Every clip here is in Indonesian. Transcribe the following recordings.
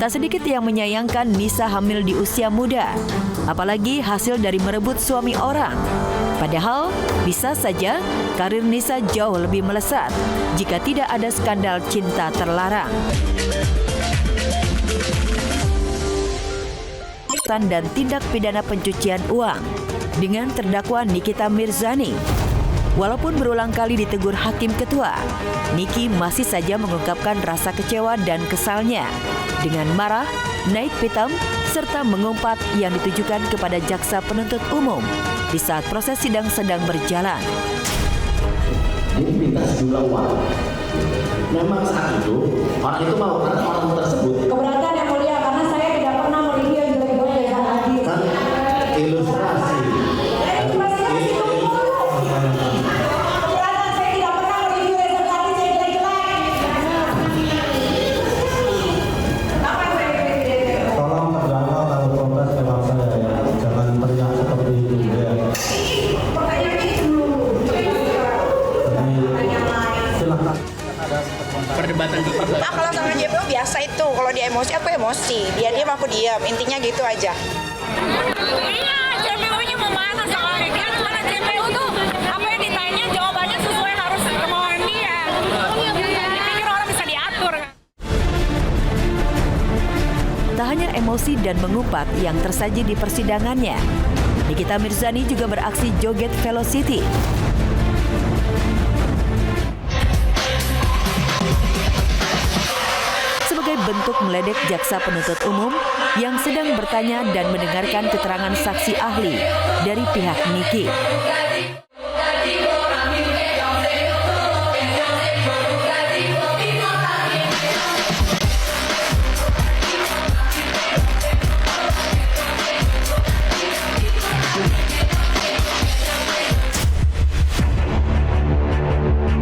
Tak sedikit yang menyayangkan Nisa hamil di usia muda, apalagi hasil dari merebut suami orang. Padahal bisa saja karir Nisa jauh lebih melesat jika tidak ada skandal cinta terlarang. Dan tindak pidana pencucian uang dengan terdakwa Nikita Mirzani. Walaupun berulang kali ditegur hakim ketua, Niki masih saja mengungkapkan rasa kecewa dan kesalnya dengan marah, naik pitam, serta mengumpat yang ditujukan kepada jaksa penuntut umum di saat proses sidang sedang berjalan. Ini minta sejumlah uang. Memang saat itu orang itu mau, karena orang tersebut keberatan yang mulia, karena saya tidak pernah melihat jelek-jelek dengan hadir. kan ilustrasi. Keberatan, saya tidak pernah mereview reservasi saya jelek-jelek. Apa saya jelek-jelek? Tolong terdakwa kalau protes lewat saya ya, jangan teriak seperti itu ya. Pertanyaan ini dulu. Silakan. Perdebatan di Pak, kalau sama JPO biasa itu, kalau dia emosi aku emosi, dia diam aku diam, intinya gitu aja. Iya, JPO-nya memanah soalnya. Dia mana JPO tuh, apa yang ditanya jawabannya sesuai harus kemauan dia. Dipikir orang bisa diatur. Tak hanya emosi dan mengumpat yang tersaji di persidangannya, Nikita Mirzani juga beraksi joget Velocity. Sebagai bentuk meledek jaksa penuntut umum yang sedang bertanya dan mendengarkan keterangan saksi ahli dari pihak Niki.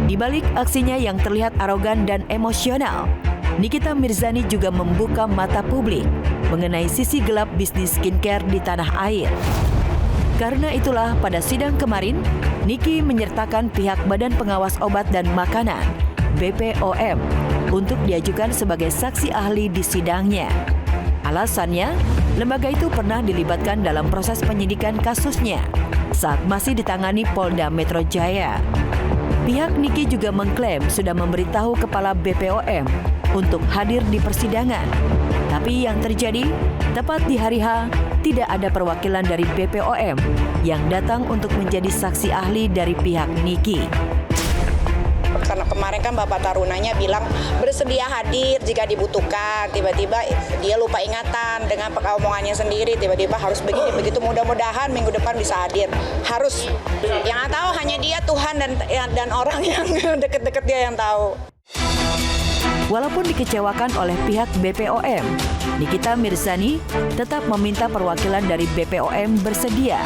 Di balik aksinya yang terlihat arogan dan emosional, Nikita Mirzani juga membuka mata publik mengenai sisi gelap bisnis skincare di tanah air. Karena itulah pada sidang kemarin, Niki menyertakan pihak Badan Pengawas Obat dan Makanan (BPOM) untuk diajukan sebagai saksi ahli di sidangnya. Alasannya, lembaga itu pernah dilibatkan dalam proses penyidikan kasusnya saat masih ditangani Polda Metro Jaya. Pihak Niki juga mengklaim sudah memberitahu kepala BPOM untuk hadir di persidangan. Tapi yang terjadi, tepat di hari H, tidak ada perwakilan dari BPOM yang datang untuk menjadi saksi ahli dari pihak Niki. Karena kemarin kan Bapak Tarunanya bilang bersedia hadir jika dibutuhkan, tiba-tiba dia lupa ingatan dengan omongannya sendiri, tiba-tiba harus begini begitu. Mudah-mudahan minggu depan bisa hadir. Harus. Yang tahu hanya dia, Tuhan dan orang yang deket-deket dia yang tahu. Walaupun dikecewakan oleh pihak BPOM, Nikita Mirzani tetap meminta perwakilan dari BPOM bersedia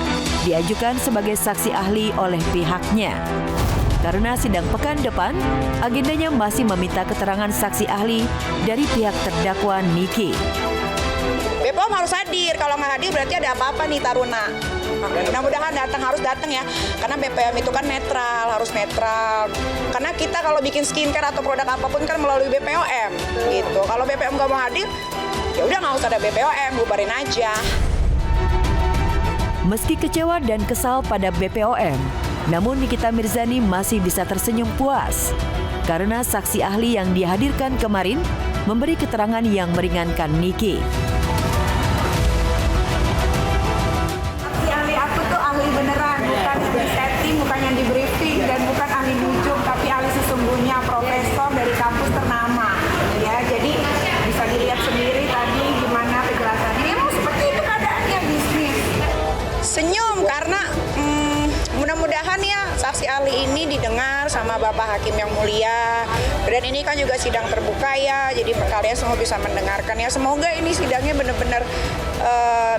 diajukan sebagai saksi ahli oleh pihaknya. Karena sidang pekan depan, agendanya masih meminta keterangan saksi ahli dari pihak terdakwa Niki. BPOM harus hadir, kalau nggak hadir berarti ada apa-apa nih Taruna. Mudah-mudahan harus datang ya, karena BPOM itu kan netral, harus netral. Karena kita kalau bikin skincare atau produk apapun kan melalui BPOM gitu. Kalau BPOM nggak mau hadir, ya udah nggak usah ada BPOM, bubarin aja. Meski kecewa dan kesal pada BPOM, namun Nikita Mirzani masih bisa tersenyum puas karena saksi ahli yang dihadirkan kemarin memberi keterangan yang meringankan Niki. Saksi ahli aku tuh ahli beneran, bukan di setting, bukan yang di briefing, dan bukan ahli nujum, tapi ahli sesungguhnya, profesor dari kampus ternama. Ya, jadi bisa dilihat sendiri tadi gimana penjelasannya. Emang seperti itu keadaannya bisnis. Senyum karena mudah-mudahan ya saksi ahli ini didengar sama Bapak Hakim yang mulia. Dan ini kan juga sidang terbuka ya, jadi kalian semua bisa mendengarkan ya. Semoga ini sidangnya benar-benar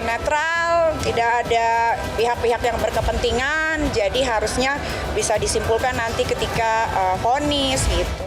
netral, tidak ada pihak-pihak yang berkepentingan. Jadi harusnya bisa disimpulkan nanti ketika vonis gitu.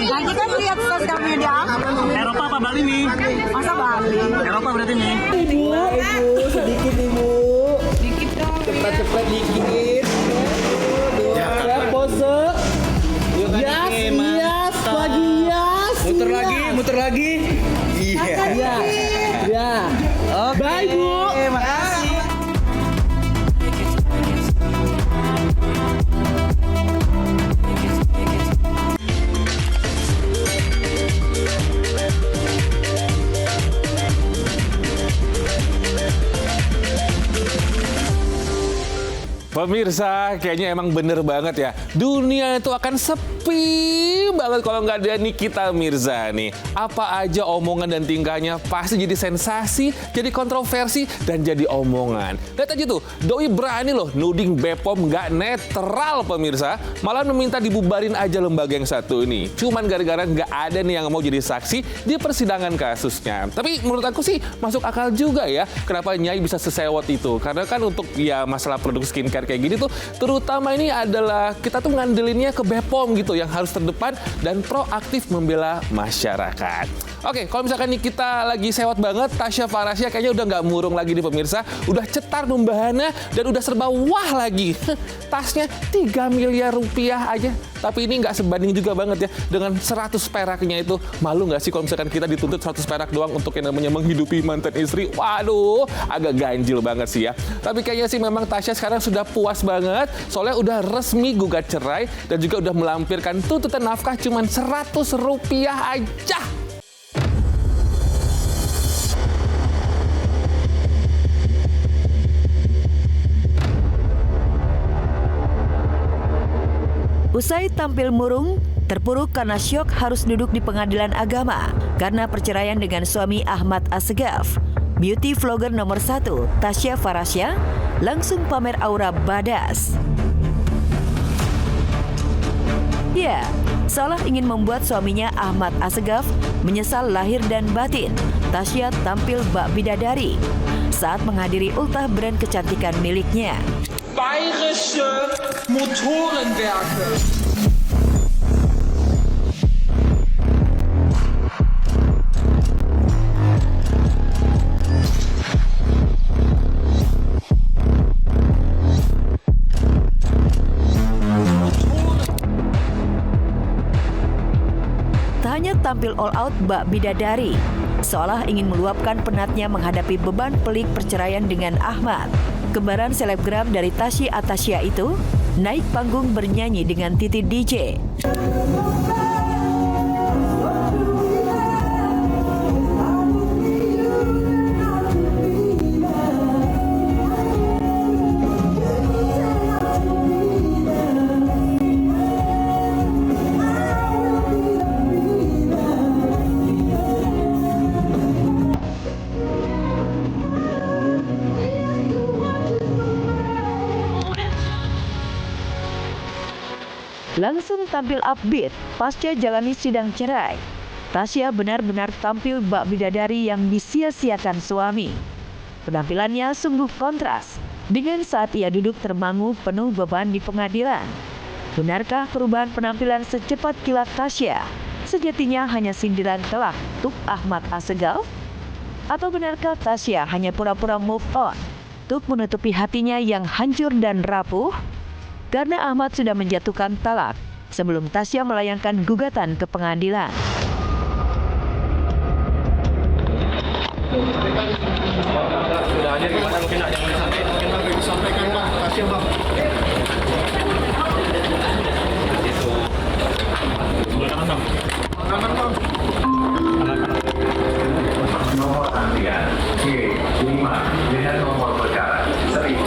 Nah, kita lihat sosial media apa? Eropa apa Bali nih? Masa Bali? Eropa berarti nih. Ibu, sedikit ibu. Dikit dong. Cepat dikit. Ya, pose. Yes, lagi yes. Muter lagi. Iya. Ya. Oke. Bye, Bu. Makasih. Pemirsa, kayaknya emang bener banget ya. Dunia itu akan sepi banget kalau nggak ada Nikita Mirzani. Apa aja omongan dan tingkahnya pasti jadi sensasi, jadi kontroversi, dan jadi omongan. Lihat aja tuh, Doi berani loh nuding Bepom nggak netral pemirsa. Malah meminta dibubarin aja lembaga yang satu ini. Cuman gara-gara nggak ada nih yang mau jadi saksi di persidangan kasusnya. Tapi menurut aku sih masuk akal juga ya. Kenapa Nyai bisa sesewot itu? Karena kan untuk ya masalah produk skincare kayak gini tuh terutama ini adalah kita tuh ngandelinnya ke Bepom gitu yang harus terdepan dan proaktif membela masyarakat. Oke, kalau misalkan nih kita lagi sewot banget, Tasya Farasya kayaknya udah nggak murung lagi di pemirsa, udah cetar membahana dan udah serba wah lagi. Tasnya 3 miliar rupiah aja, tapi ini nggak sebanding juga banget ya dengan 100 peraknya itu. Malu nggak sih kalau misalkan kita dituntut 100 perak doang untuk yang namanya menghidupi mantan istri? Waduh, agak ganjil banget sih ya. Tapi kayaknya sih memang Tasya sekarang sudah puas banget, soalnya udah resmi gugat cerai dan juga udah melampirkan tuntutan nafkah cuma 100 rupiah aja. Usai tampil murung, terpuruk karena syok harus duduk di pengadilan agama karena perceraian dengan suami Ahmad Assegaf. Beauty vlogger nomor 1, Tasya Farasya, langsung pamer aura badass. Ya, seolah ingin membuat suaminya Ahmad Assegaf menyesal lahir dan batin. Tasya tampil bak bidadari saat menghadiri ultah brand kecantikan miliknya. Bayerische Motorenwerke. Tak hanya tampil all out bak bidadari, seolah ingin meluapkan penatnya menghadapi beban pelik perceraian dengan Ahmad. Kembaran selebgram dari Tasya Atasya itu naik panggung bernyanyi dengan Titi DJ. Langsung tampil upbeat pasca jalani sidang cerai. Tasya benar-benar tampil bak bidadari yang disia-siakan suami. Penampilannya sungguh kontras dengan saat ia duduk termangu penuh beban di pengadilan. Benarkah perubahan penampilan secepat kilat Tasya sejatinya hanya sindiran telak untuk Ahmad Assegaf? Atau benarkah Tasya hanya pura-pura move on untuk menutupi hatinya yang hancur dan rapuh? Karena Ahmad sudah menjatuhkan talak sebelum Tasya melayangkan gugatan ke pengadilan. Nomor antrian C5 dengan nomor perkara 1008.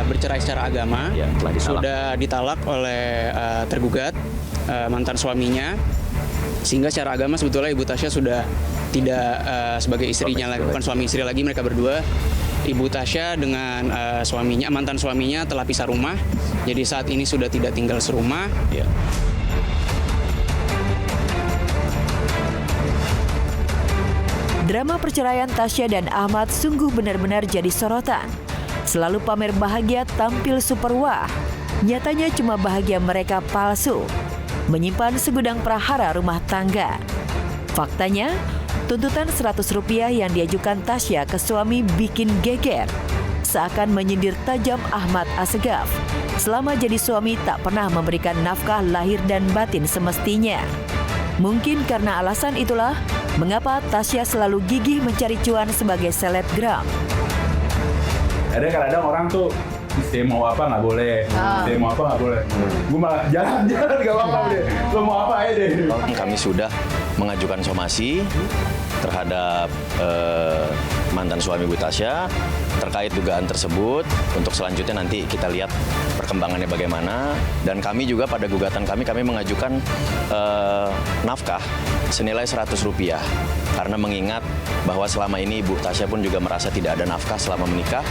Bercerai secara agama, Ya, sudah ditalak oleh tergugat mantan suaminya, sehingga secara agama sebetulnya Ibu Tasya sudah tidak sebagai istrinya lagi, bukan suami istri lagi, mereka berdua. Ibu Tasya dengan suaminya, mantan suaminya telah pisah rumah, jadi saat ini sudah tidak tinggal serumah. Ya. Drama perceraian Tasya dan Ahmad sungguh benar-benar jadi sorotan. Selalu pamer bahagia tampil super wah. Nyatanya cuma bahagia mereka palsu. menyimpan segudang prahara rumah tangga. Faktanya, tuntutan Rp100 yang diajukan Tasya ke suami bikin geger. Seakan menyindir tajam Ahmad Assegaf. Selama jadi suami tak pernah memberikan nafkah lahir dan batin semestinya. Mungkin karena alasan itulah mengapa Tasya selalu gigih mencari cuan sebagai selebgram. Ada kadang-kadang orang tuh saya mau apa nggak boleh, saya mau apa nggak boleh. Gue malah jangan nggak apa-apa deh. Lo mau apa aja deh. Kami sudah mengajukan somasi terhadap mantan suami Bu Tasya terkait dugaan tersebut. Untuk selanjutnya nanti kita lihat perkembangannya bagaimana. Dan kami juga pada gugatan kami mengajukan nafkah senilai Rp100 karena mengingat bahwa selama ini Bu Tasya pun juga merasa tidak ada nafkah selama menikah.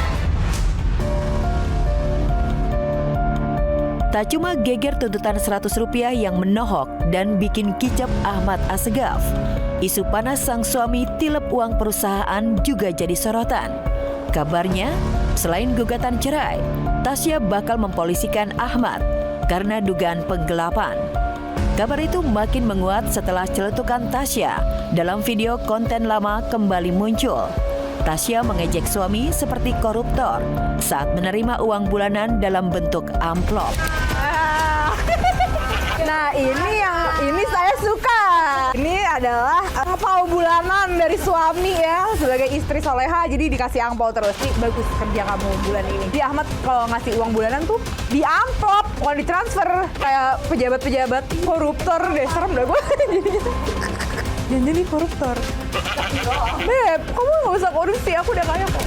Tak cuma geger tuntutan Rp100 yang menohok dan bikin kicap Ahmad Assegaf, isu panas sang suami tilep uang perusahaan juga jadi sorotan. Kabarnya, selain gugatan cerai, Tasya bakal mempolisikan Ahmad karena dugaan penggelapan. Kabar itu makin menguat setelah celetukan Tasya dalam video konten lama kembali muncul. Tasya mengejek suami seperti koruptor saat menerima uang bulanan dalam bentuk amplop. Nah ini saya suka. Ini adalah angpau bulanan dari suami ya, sebagai istri soleha jadi dikasih angpau terus. Nih bagus kerja kamu bulan ini. Di Ahmad kalau ngasih uang bulanan tuh di amplop, bukan ditransfer kayak pejabat-pejabat koruptor deh, serem dah gue. Jadi koruptor. Beb, kamu nggak usah korupsi, aku udah kaya kok.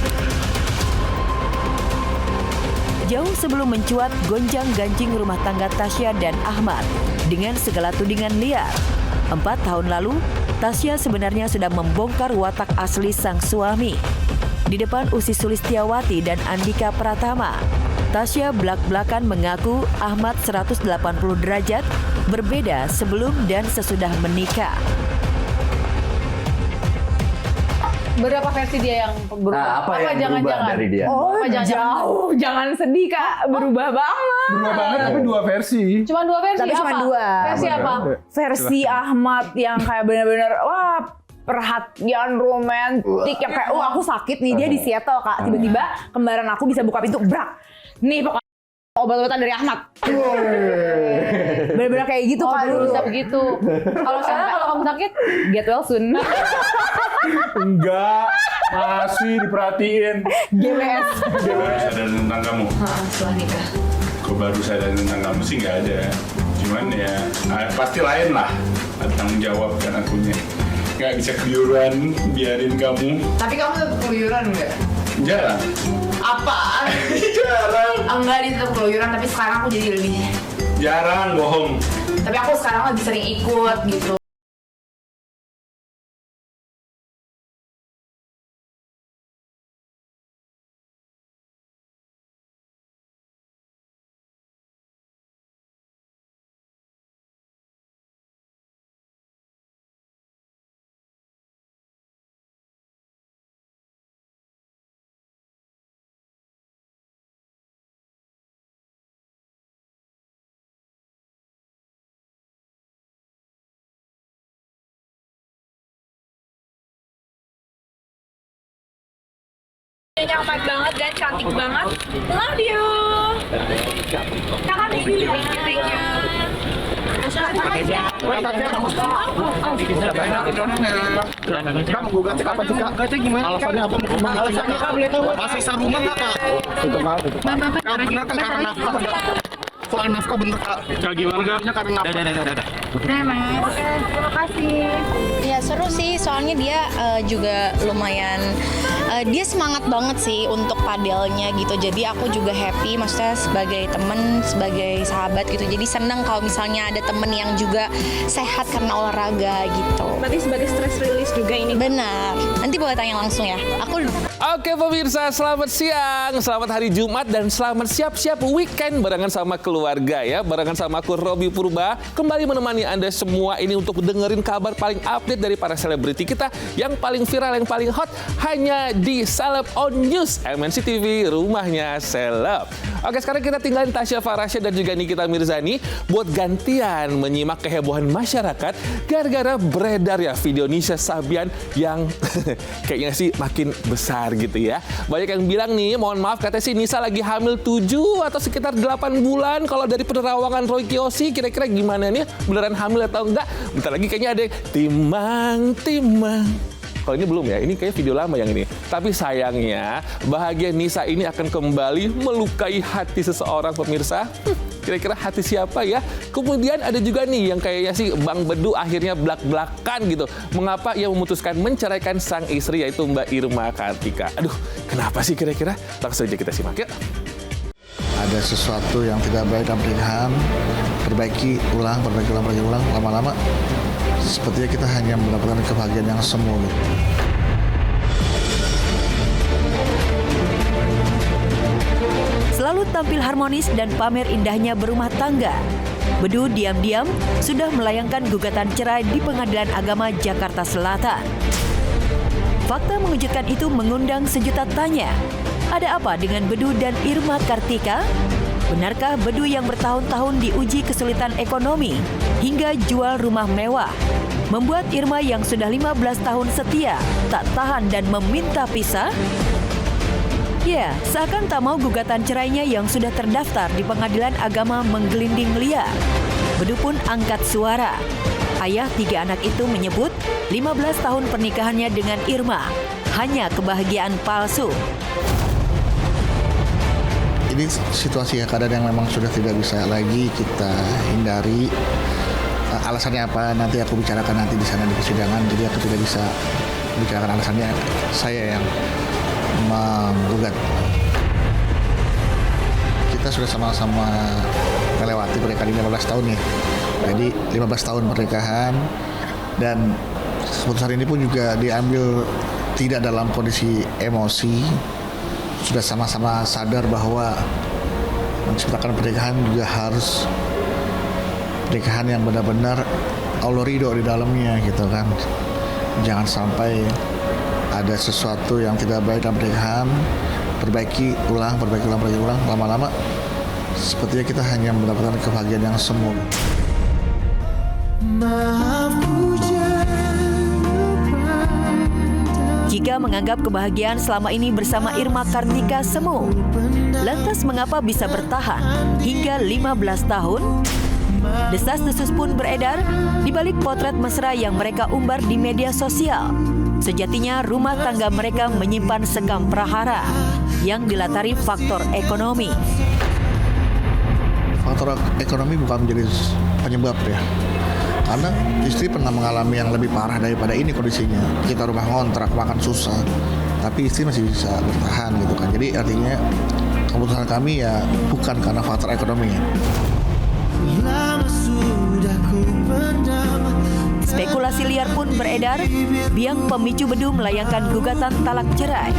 Jauh sebelum mencuat gonjang-ganjing rumah tangga Tasya dan Ahmad dengan segala tudingan liar, 4 tahun lalu, Tasya sebenarnya sudah membongkar watak asli sang suami. Di depan Usi Sulistiawati dan Andika Pratama, Tasya belak-belakan mengaku Ahmad 180 derajat berbeda sebelum dan sesudah menikah. Berapa versi dia yang berubah? Nah, apa yang jangan-jangan berubah dari dia? Oh, jauh. Jangan sedih, Kak. Berubah banget. Berubah banget tapi 2 versi. Cuma 2 versi Tapi apa? cuma 2. Versi apa? Versi Ahmad yang kayak bener-bener wah perhatian romantis yang kayak aku sakit nih, dia di Seattle Kak, tiba-tiba kembaran aku bisa buka pintu brak nih pokoknya obat-obatan dari Ahmad. Bener-bener kayak gitu Kak dulu. Bisa begitu. Kalau sekarang kalau kamu sakit get well soon. Enggak, masih diperhatiin. GWS. Baru sadar tentang kamu. Setelah nikah. Kok baru sadar tentang kamu sih nggak ada. Cuman ya pasti lain lah. Ada tanggung jawab kan akunya. Nggak bisa keluyuran biarin kamu. Tapi kamu tetap keluyuran nggak? Jarang. Apaan? Jarang. Enggak, dia tetap keluyuran tapi sekarang aku jadi lebih. Jarang, bohong. Tapi aku sekarang lebih sering ikut gitu. Nyaman banget dan cantik banget. Love you. Kakak thank you. Thank you. Kamu gugat apa sih Kak? Gugatnya gimana? Alasannya apa? Alasannya Kak boleh tahu? Masih sarungan nggak Kak? Suka banget. Kak benar kan karena nafkah? Soal nafkah bener Kak? Kak gimana Kak? Karena nafkah. Nah Mas, terima kasih. Ya seru sih, soalnya dia juga lumayan, dia semangat banget sih untuk padelnya gitu. Jadi aku juga happy, maksudnya sebagai temen, sebagai sahabat gitu. Jadi seneng kalau misalnya ada temen yang juga sehat karena olahraga gitu. Berarti sebagai stress release juga ini? Benar, nanti boleh tanya langsung ya. Aku Oke pemirsa, selamat siang, selamat hari Jumat, dan selamat siap-siap weekend barengan sama keluarga ya. Barengan sama aku Robi Purba, kembali menemani Anda semua ini untuk dengerin kabar paling update dari para selebriti kita yang paling viral, yang paling hot, hanya di Celeb on News, MNC TV, rumahnya seleb. Oke, sekarang kita tinggalin Tasya Farahsya dan juga Nikita Mirzani buat gantian menyimak kehebohan masyarakat gara-gara beredar ya video Nisha Sabian yang kayaknya sih makin besar gitu ya. Banyak yang bilang nih, mohon maaf, katanya sih Nisa lagi hamil 7 atau sekitar 8 bulan. Kalau dari penerawangan Roy Kiyoshi, kira-kira gimana nih? Beneran hamil atau enggak? Bentar lagi kayaknya ada timang-timang. Kalau ini belum ya, ini kayak video lama yang ini. Tapi sayangnya, bahagia Nisa ini akan kembali melukai hati seseorang pemirsa. Kira-kira hati siapa ya? Kemudian ada juga nih yang kayaknya sih Bang Bedu akhirnya belak-belakan gitu. Mengapa ia memutuskan menceraikan sang istri yaitu Mbak Irma Kartika. Aduh, kenapa sih kira-kira? Langsung aja kita simak yuk. Ada sesuatu yang tidak baik dalam pernikahan, perbaiki ulang, lama-lama sepertinya kita hanya mendapatkan kebahagiaan yang semu gitu. Selalu tampil harmonis dan pamer indahnya berumah tangga, Bedu diam-diam sudah melayangkan gugatan cerai di Pengadilan Agama Jakarta Selatan. Fakta mengejutkan itu mengundang sejuta tanya. Ada apa dengan Bedu dan Irma Kartika? Benarkah Bedu yang bertahun-tahun diuji kesulitan ekonomi hingga jual rumah mewah membuat Irma yang sudah 15 tahun setia tak tahan dan meminta pisah? Ya, seakan tak mau gugatan cerainya yang sudah terdaftar di Pengadilan Agama menggelinding liar. Bedu pun angkat suara. Ayah 3 anak itu menyebut 15 tahun pernikahannya dengan Irma hanya kebahagiaan palsu. Ini situasi keadaan yang memang sudah tidak bisa lagi kita hindari. Alasannya apa nanti aku bicarakan nanti di sana di persidangan. Jadi aku tidak bisa bicarakan alasannya. Saya yang menggugat. Kita sudah sama-sama melewati pernikahan 15 tahun nih. Jadi 15 tahun pernikahan dan keputusan ini pun juga diambil tidak dalam kondisi emosi. Sudah sama-sama sadar bahwa menciptakan pernikahan juga harus pernikahan yang benar-benar Allah ridho di dalamnya gitu kan. Jangan sampai ada sesuatu yang tidak baik dalam pernikahan, perbaiki ulang, lama-lama sepertinya kita hanya mendapatkan kebahagiaan yang semu. Jika menganggap kebahagiaan selama ini bersama Irma Kartika semu, lantas mengapa bisa bertahan hingga 15 tahun? Desas-desus pun beredar di balik potret mesra yang mereka umbar di media sosial. Sejatinya rumah tangga mereka menyimpan sekam prahara yang dilatari faktor ekonomi. Faktor ekonomi bukan menjadi penyebab ya. Karena istri pernah mengalami yang lebih parah daripada ini kondisinya. Kita rumah ngontrak, makan susah, tapi istri masih bisa bertahan gitu kan. Jadi artinya keputusan kami ya bukan karena faktor ekonomi. Spekulasi liar pun beredar, biang pemicu Bedu melayangkan gugatan talak cerai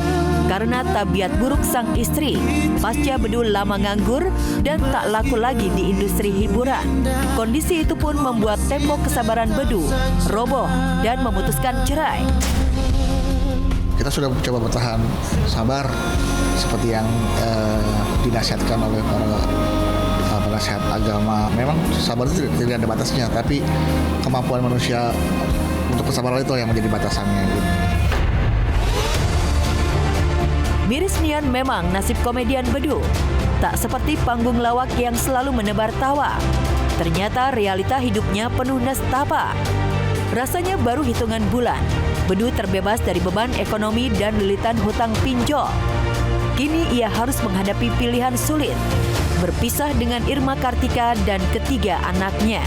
karena tabiat buruk sang istri pasca Bedu lama nganggur dan tak laku lagi di industri hiburan. Kondisi itu pun membuat tembok kesabaran Bedu roboh dan memutuskan cerai. Kita sudah mencoba bertahan sabar seperti yang dinasihatkan oleh para penasihat agama. Memang sabar itu tidak ada batasnya, tapi kemampuan manusia untuk kesabaran itu yang menjadi batasannya. Miris nian memang nasib komedian Bedu. Tak seperti panggung lawak yang selalu menebar tawa. Ternyata realita hidupnya penuh nestapa. Rasanya baru hitungan bulan, Bedu terbebas dari beban ekonomi dan lilitan hutang pinjol. Kini ia harus menghadapi pilihan sulit, berpisah dengan Irma Kartika dan ketiga anaknya.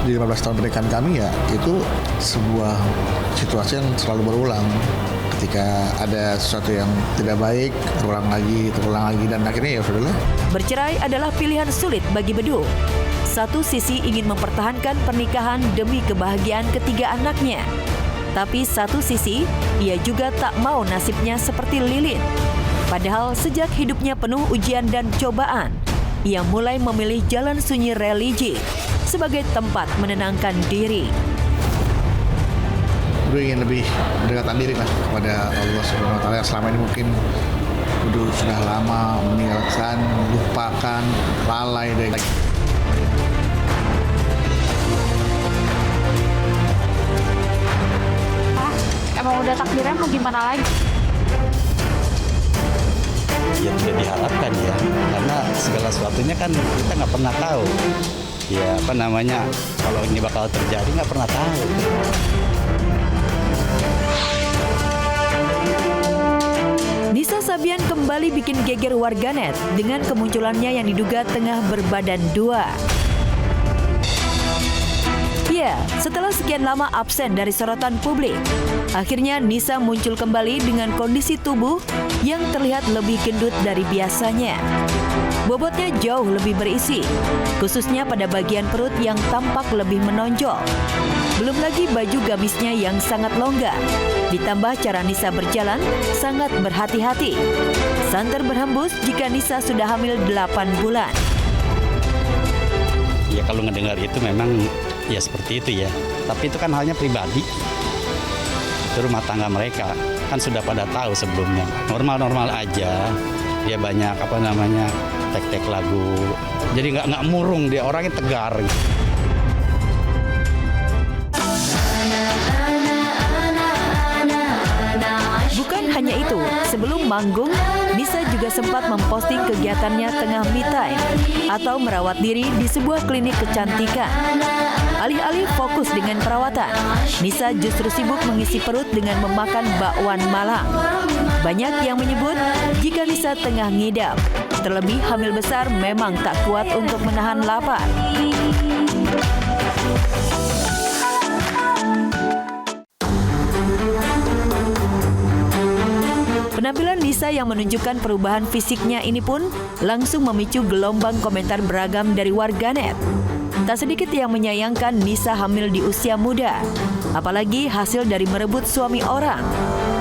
Di 15 tahun pernikahan kami ya, itu sebuah situasi yang selalu berulang. Ketika ada sesuatu yang tidak baik, terulang lagi, dan akhirnya ya sudahlah. Bercerai adalah pilihan sulit bagi Bedu. Satu sisi ingin mempertahankan pernikahan demi kebahagiaan ketiga anaknya. Tapi satu sisi, ia juga tak mau nasibnya seperti Lilin. Padahal sejak hidupnya penuh ujian dan cobaan, ia mulai memilih jalan sunyi religi sebagai tempat menenangkan diri. Gue ingin lebih mendekatkan diri lah kepada Allah Subhanahu Wa Taala yang selama ini mungkin sudah lama meninggalkan, lupakan, lalai dari. Emang udah takdirnya mau gimana lagi? Ya tidak diharapkan ya, karena segala sesuatunya kan kita nggak pernah tahu. Ya apa namanya, kalau ini bakal terjadi nggak pernah tahu. Nisa Sabian kembali bikin geger warganet dengan kemunculannya yang diduga tengah berbadan dua. Ya, setelah sekian lama absen dari sorotan publik, akhirnya Nisa muncul kembali dengan kondisi tubuh yang terlihat lebih gendut dari biasanya. Bobotnya jauh lebih berisi, khususnya pada bagian perut yang tampak lebih menonjol. Belum lagi baju gamisnya yang sangat longgar, ditambah cara Nisa berjalan sangat berhati-hati. Santer berhembus jika Nisa sudah hamil 8 bulan. Ya kalau ngedengar itu memang ya seperti itu ya. Tapi itu kan halnya pribadi. Itu rumah tangga mereka kan sudah pada tahu sebelumnya. Normal-normal aja. Dia banyak apa namanya tek-tek lagu. Jadi nggak murung, dia orangnya tegar. Bukan hanya itu, sebelum manggung, Nisa juga sempat memposting kegiatannya tengah me time atau merawat diri di sebuah klinik kecantikan. Alih-alih fokus dengan perawatan, Nisa justru sibuk mengisi perut dengan memakan bakwan Malang. Banyak yang menyebut jika Nisa tengah ngidam, terlebih hamil besar memang tak kuat untuk menahan lapar. Penampilan Nisa yang menunjukkan perubahan fisiknya ini pun langsung memicu gelombang komentar beragam dari warganet. Tak sedikit yang menyayangkan Nisa hamil di usia muda, apalagi hasil dari merebut suami orang.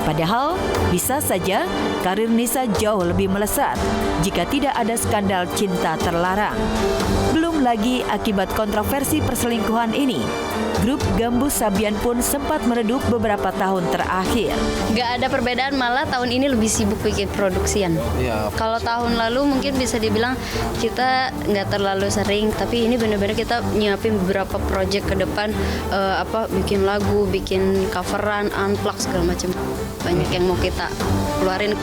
Padahal bisa saja karir Nisa jauh lebih melesat jika tidak ada skandal cinta terlarang. Belum lagi akibat kontroversi perselingkuhan ini, grup Gambus Sabian pun sempat meredup beberapa tahun terakhir. Gak ada perbedaan, malah tahun ini lebih sibuk bikin produksian. Ya. Kalau tahun lalu mungkin bisa dibilang kita nggak terlalu sering, tapi ini benar-benar kita nyiapin beberapa project ke depan, bikin lagu, bikin coveran, unplug segala macam. Banyak yang mau kita keluarin.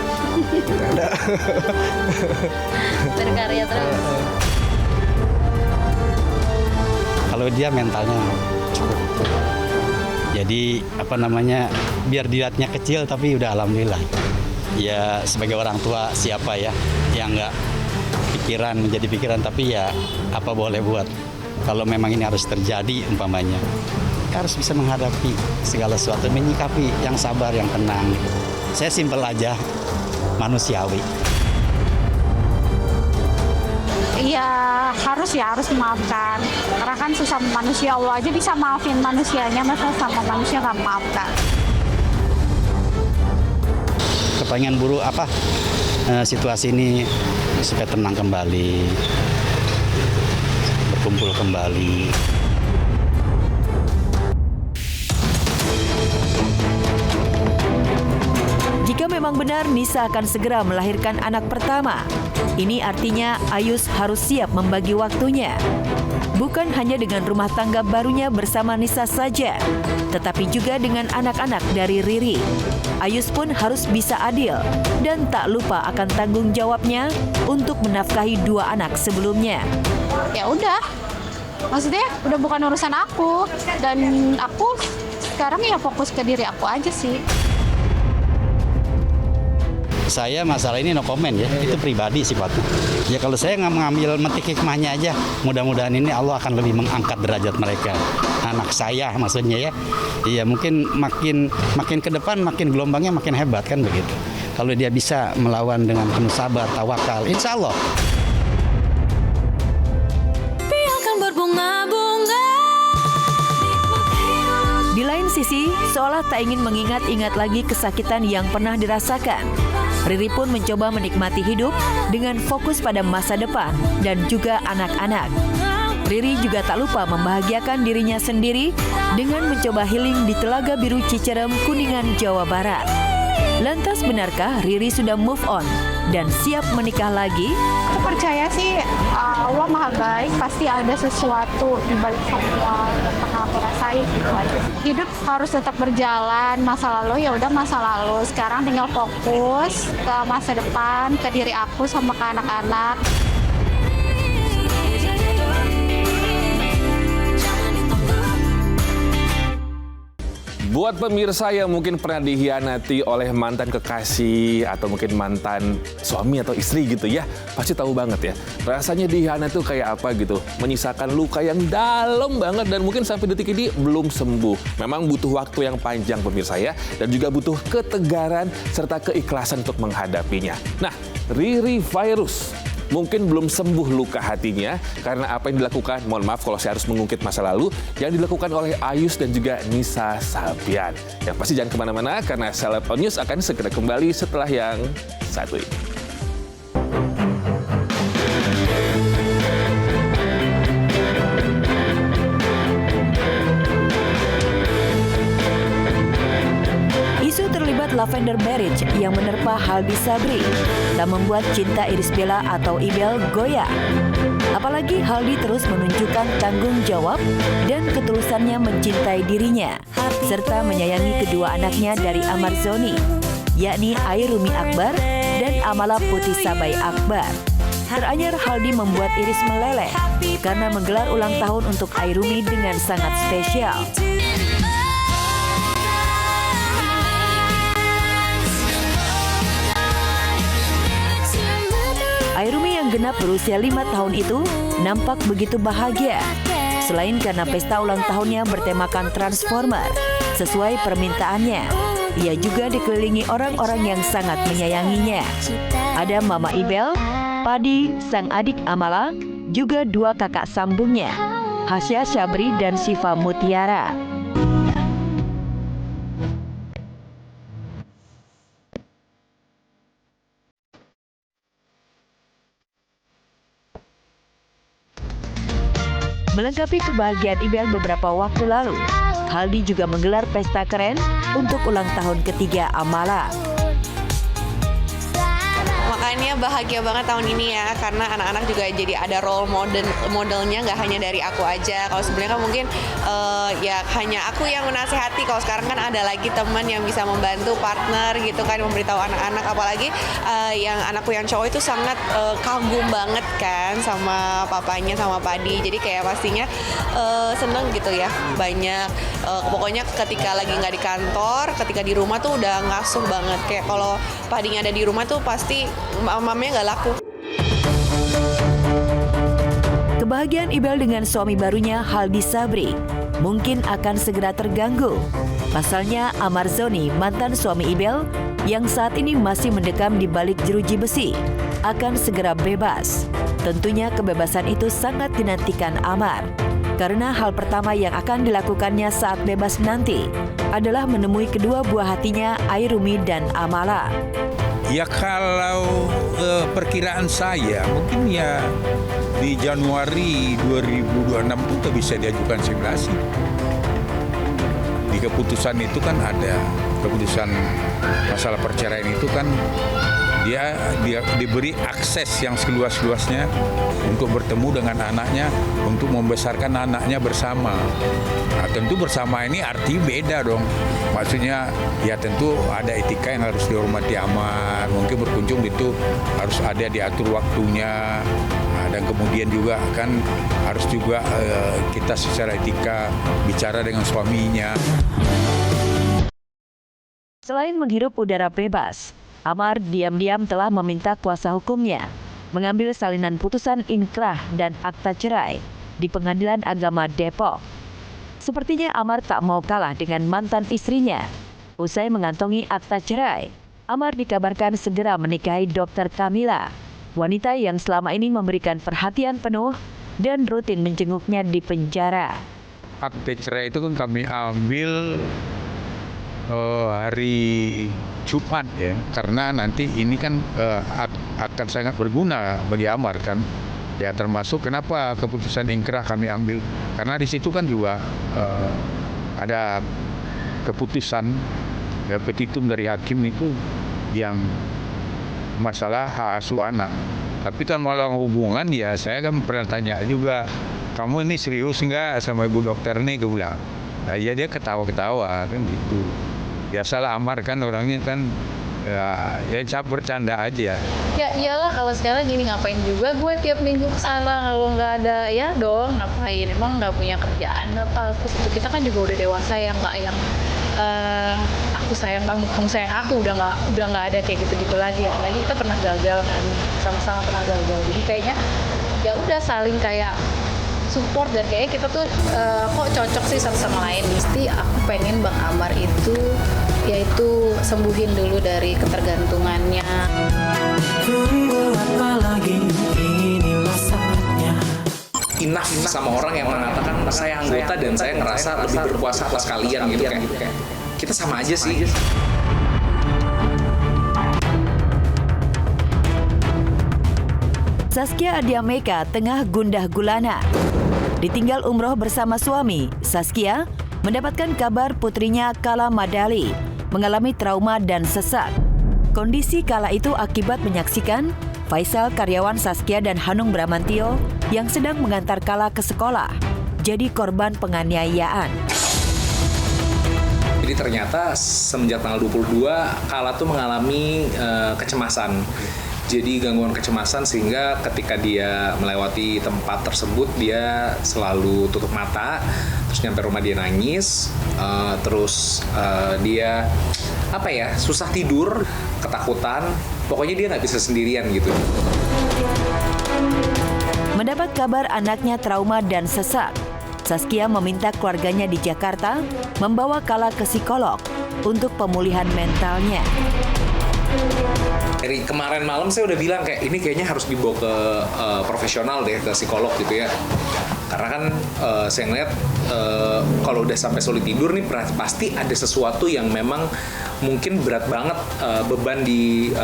Berkarya terus. Kalau dia mentalnya cukup. Jadi biar dilihatnya kecil tapi udah alhamdulillah. Ya sebagai orang tua siapa ya yang nggak menjadi pikiran, tapi ya apa boleh buat. Kalau memang ini harus terjadi umpamanya, kita harus bisa menghadapi segala sesuatu, menyikapi yang sabar, yang tenang. Saya simpel aja, manusiawi. Iya harus memaafkan. Karena kan susah manusia, Allah aja bisa maafin manusianya, masa sama manusia nggak maafkan. Kepengen buru situasi ini supaya tenang kembali, berkumpul kembali. Jika memang benar Nisa akan segera melahirkan anak pertama, ini artinya Ayus harus siap membagi waktunya. Bukan hanya dengan rumah tangga barunya bersama Nisa saja, tetapi juga dengan anak-anak dari Riri. Ayus pun harus bisa adil dan tak lupa akan tanggung jawabnya untuk menafkahi 2 anak sebelumnya. Ya udah, maksudnya udah bukan urusan aku, dan aku sekarang ya fokus ke diri aku aja sih. Saya masalah ini no comment ya, itu pribadi sifatnya. Ya kalau saya nggak mengambil metik hikmahnya aja, mudah-mudahan ini Allah akan lebih mengangkat derajat mereka. Anak saya maksudnya ya. Iya mungkin makin ke depan makin gelombangnya makin hebat kan begitu. Kalau dia bisa melawan dengan penuh sabar, tawakal, insya Allah. Di lain sisi, seolah tak ingin mengingat-ingat lagi kesakitan yang pernah dirasakan. Riri pun mencoba menikmati hidup dengan fokus pada masa depan dan juga anak-anak. Riri juga tak lupa membahagiakan dirinya sendiri dengan mencoba healing di Telaga Biru Cicerem, Kuningan, Jawa Barat. Lantas benarkah Riri sudah move on dan siap menikah lagi? Aku percaya sih Allah Maha Baik, pasti ada sesuatu di balik semua yang pernah aku rasain gitu aja. Hidup harus tetap berjalan, masa lalu ya udah masa lalu. Sekarang tinggal fokus ke masa depan, ke diri aku sama ke anak-anak. Buat pemirsa yang mungkin pernah dikhianati oleh mantan kekasih atau mungkin mantan suami atau istri gitu ya, pasti tahu banget ya. Rasanya dikhianati tuh kayak apa gitu, menyisakan luka yang dalam banget dan mungkin sampai detik ini belum sembuh. Memang butuh waktu yang panjang pemirsa ya, dan juga butuh ketegaran serta keikhlasan untuk menghadapinya. Nah, Riri Virus mungkin belum sembuh luka hatinya karena apa yang dilakukan, mohon maaf kalau saya harus mengungkit masa lalu, yang dilakukan oleh Ayus dan juga Nisa Sabian. Yang pasti jangan kemana-mana karena Celeb On News akan segera kembali setelah yang satu ini. Isu terlibat lavender marriage yang menerpa Haldi Sabri tak membuat cinta Irish Bella atau Ibel goyah. Apalagi Haldi terus menunjukkan tanggung jawab dan ketulusannya mencintai dirinya, serta menyayangi kedua anaknya dari Amar Zoni, yakni Airumi Akbar dan Amala Putih Sabai Akbar. Teranyar Haldi membuat Iris meleleh karena menggelar ulang tahun untuk Airumi dengan sangat spesial. Airumi yang genap berusia 5 tahun itu nampak begitu bahagia. Selain karena pesta ulang tahunnya bertemakan Transformer sesuai permintaannya, ia juga dikelilingi orang-orang yang sangat menyayanginya. Ada Mama Ibel, Padi, sang adik Amala, juga dua kakak sambungnya, Hasya Syabri dan Syifa Mutiara. Melengkapi kebahagiaan Ibel beberapa waktu lalu, Haldi juga menggelar pesta keren untuk ulang tahun ketiga Amala. Makanya bahagia banget tahun ini ya, karena anak-anak juga jadi ada role modelnya, nggak hanya dari aku aja. Kalau sebelumnya kan mungkin ya hanya aku yang menasehati, kalau sekarang kan ada lagi teman yang bisa membantu, partner gitu kan, memberitahu anak-anak. Apalagi yang anakku yang cowok itu sangat kagum banget kan sama papanya, sama Padi. Jadi kayak pastinya seneng gitu ya, banyak pokoknya ketika lagi nggak di kantor, ketika di rumah tuh udah ngasuh banget. Kayak kalau Padinya ada di rumah tuh pasti mamanya nggak laku. Kebahagiaan Ibel dengan suami barunya Haldi Sabri mungkin akan segera terganggu. Pasalnya Amar Zoni, mantan suami Ibel yang saat ini masih mendekam di balik jeruji besi, akan segera bebas. Tentunya kebebasan itu sangat dinantikan Amar, karena hal pertama yang akan dilakukannya saat bebas nanti adalah menemui kedua buah hatinya, Airumi dan Amala. Ya kalau perkiraan saya mungkin ya di Januari 2026 itu bisa diajukan simulasi. Di keputusan itu kan ada keputusan masalah perceraian itu kan dia diberi akses yang seluas-luasnya untuk bertemu dengan anaknya, untuk membesarkan anaknya bersama. Nah, tentu bersama ini arti beda dong. Maksudnya ya tentu ada etika yang harus dihormati amat. Mungkin berkunjung itu harus ada diatur waktunya. Nah, dan kemudian juga kan harus juga kita secara etika bicara dengan suaminya. Selain menghirup udara bebas, Amar diam-diam telah meminta kuasa hukumnya mengambil salinan putusan inkrah dan akta cerai di Pengadilan Agama Depok. Sepertinya Amar tak mau kalah dengan mantan istrinya. Usai mengantongi akta cerai, Amar dikabarkan segera menikahi Dr. Kamila, wanita yang selama ini memberikan perhatian penuh dan rutin menjenguknya di penjara. akte cerai itu kan kami ambil hari Jumat ya, karena nanti ini kan akan sangat berguna bagi Amar kan. Ya termasuk kenapa keputusan ingkrah kami ambil, karena di situ kan juga ada keputusan ya, petitum dari hakim itu yang masalah hak asuh anak. Tapi kan malah hubungan ya, saya kan pernah tanya juga, kamu ini serius nggak sama ibu dokter nih, gue bilang. Nah ya dia ketawa-ketawa kan gitu. Biasalah Amar kan orangnya kan ya cap bercanda aja. Ya iyalah, kalau sekarang gini ngapain juga gue tiap minggu kesana, kalau nggak ada ya dong ngapain, emang nggak punya kerjaan apa. Terus itu kita kan juga udah dewasa ya, nggak yang aku sayang kamu sayang aku, udah nggak ada kayak gitu lagi. Lagi kita pernah gagal kan, sama-sama pernah gagal, jadi kayaknya ya udah saling kayak support, dan kayaknya kita tuh kok cocok sih satu sama lain. Mesti aku pengen Bang Amar itu yaitu sembuhin dulu dari ketergantungannya. Tunggu apa lagi, inilah saatnya. Enough sama orang yang mengatakan saya anggota dan saya ngerasa lebih berkuasa atas kalian gitu kan. Kita sama aja sih. Saskia Adiameka tengah gundah gulana. Ditinggal umroh bersama suami, Saskia mendapatkan kabar putrinya Kala Madali mengalami trauma dan sesak. Kondisi Kala itu akibat menyaksikan Faisal, karyawan Saskia, dan Hanung Bramantio yang sedang mengantar Kala ke sekolah, jadi korban penganiayaan. Jadi ternyata semenjak tanggal 22 Kala tuh mengalami kecemasan. Jadi gangguan kecemasan sehingga ketika dia melewati tempat tersebut dia selalu tutup mata, terus nyampe rumah dia nangis, terus dia susah tidur, ketakutan, pokoknya dia nggak bisa sendirian gitu. Mendapat kabar anaknya trauma dan sesak, Saskia meminta keluarganya di Jakarta membawa Kala ke psikolog untuk pemulihan mentalnya. Dari kemarin malam saya udah bilang kayak ini kayaknya harus dibawa ke profesional deh, ke psikolog gitu ya. Karena kan saya ngeliat kalau udah sampai sulit tidur nih pasti ada sesuatu yang memang mungkin berat banget, beban di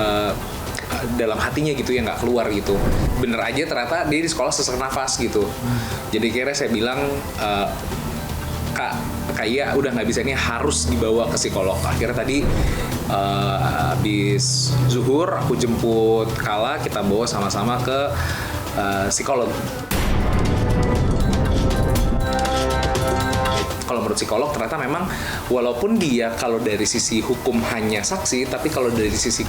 dalam hatinya gitu ya, nggak keluar gitu. Bener aja ternyata dia di sekolah sesak nafas gitu. Jadi kira saya bilang kayak udah nggak bisa, ini harus dibawa ke psikolog. Akhirnya tadi habis zuhur aku jemput Kala, kita bawa sama-sama ke psikolog. Kalau menurut psikolog ternyata memang walaupun dia kalau dari sisi hukum hanya saksi, tapi kalau dari sisi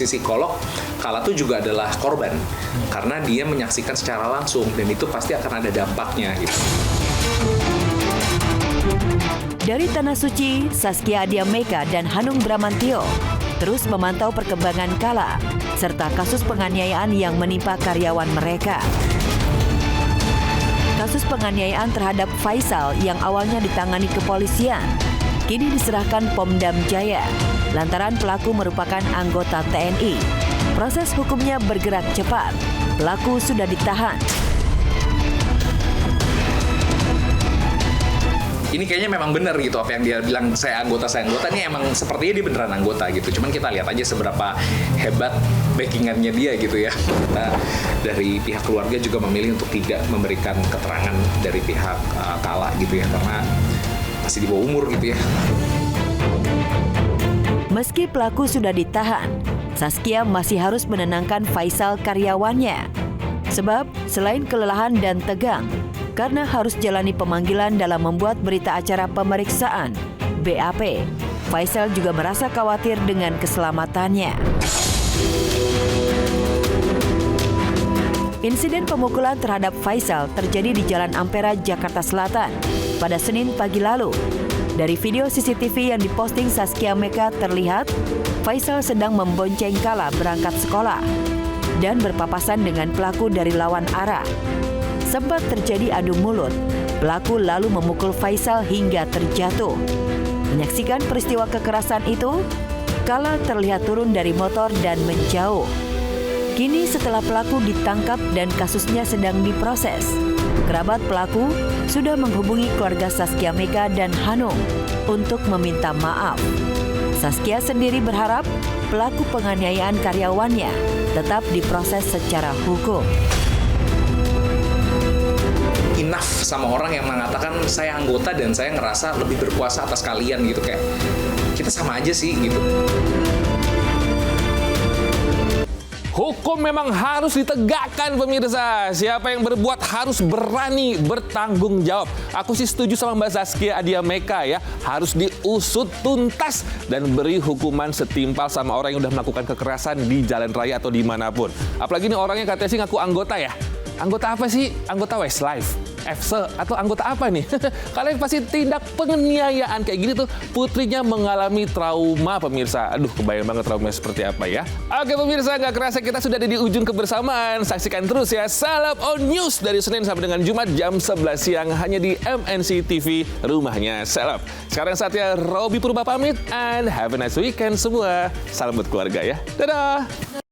psikolog Kala tuh juga adalah korban karena dia menyaksikan secara langsung dan itu pasti akan ada dampaknya gitu. Dari Tanah Suci, Saskia Adiameka dan Hanung Bramantio terus memantau perkembangan Kala serta kasus penganiayaan yang menimpa karyawan mereka. Kasus penganiayaan terhadap Faisal yang awalnya ditangani kepolisian kini diserahkan Pomdam Jaya lantaran pelaku merupakan anggota TNI. Proses hukumnya bergerak cepat. Pelaku sudah ditahan. Ini kayaknya memang benar gitu apa yang dia bilang, saya anggota ini emang sepertinya dia beneran anggota gitu. Cuman kita lihat aja seberapa hebat backingannya dia gitu ya. Kita dari pihak keluarga juga memilih untuk tidak memberikan keterangan dari pihak Kala gitu ya, karena masih di bawah umur gitu ya. Meski pelaku sudah ditahan, Saskia masih harus menenangkan Faisal karyawannya. Sebab selain kelelahan dan tegang, karena harus jalani pemanggilan dalam membuat berita acara pemeriksaan BAP, Faisal juga merasa khawatir dengan keselamatannya. Insiden pemukulan terhadap Faisal terjadi di Jalan Ampera, Jakarta Selatan pada Senin pagi lalu. Dari video CCTV yang diposting Saskia Meka terlihat Faisal sedang membonceng Kala berangkat sekolah dan berpapasan dengan pelaku dari lawan arah. Sempat terjadi adu mulut. Pelaku lalu memukul Faisal hingga terjatuh. Menyaksikan peristiwa kekerasan itu, Kala terlihat turun dari motor dan menjauh. Kini setelah pelaku ditangkap dan kasusnya sedang diproses, Kerabat pelaku sudah menghubungi keluarga Zaskia Meka dan Hanung untuk meminta maaf. Zaskia sendiri berharap pelaku penganiayaan karyawannya tetap diproses secara hukum. Enough sama orang yang mengatakan saya anggota dan saya ngerasa lebih berkuasa atas kalian gitu, kayak kita sama aja sih gitu. Hukum memang harus ditegakkan pemirsa. Siapa yang berbuat harus berani bertanggung jawab. Aku sih setuju sama Mbak Zaskia Adia Meka ya. Harus diusut tuntas dan beri hukuman setimpal sama orang yang udah melakukan kekerasan di jalan raya atau dimanapun. Apalagi ini orangnya katanya sih ngaku anggota ya. Anggota apa sih? Anggota Westlife, EFSE, atau anggota apa nih? Kalian pasti tindak penganiayaan kayak gini tuh putrinya mengalami trauma pemirsa. Aduh, kebayang banget traumanya seperti apa ya. Oke pemirsa, nggak kerasa kita sudah ada di ujung kebersamaan. Saksikan terus ya Salap On News dari Senin sampai dengan Jumat jam 11 siang hanya di MNC TV, rumahnya Salap. Sekarang saatnya Robby Purba pamit and have a nice weekend semua. Salam buat keluarga ya. Dadah!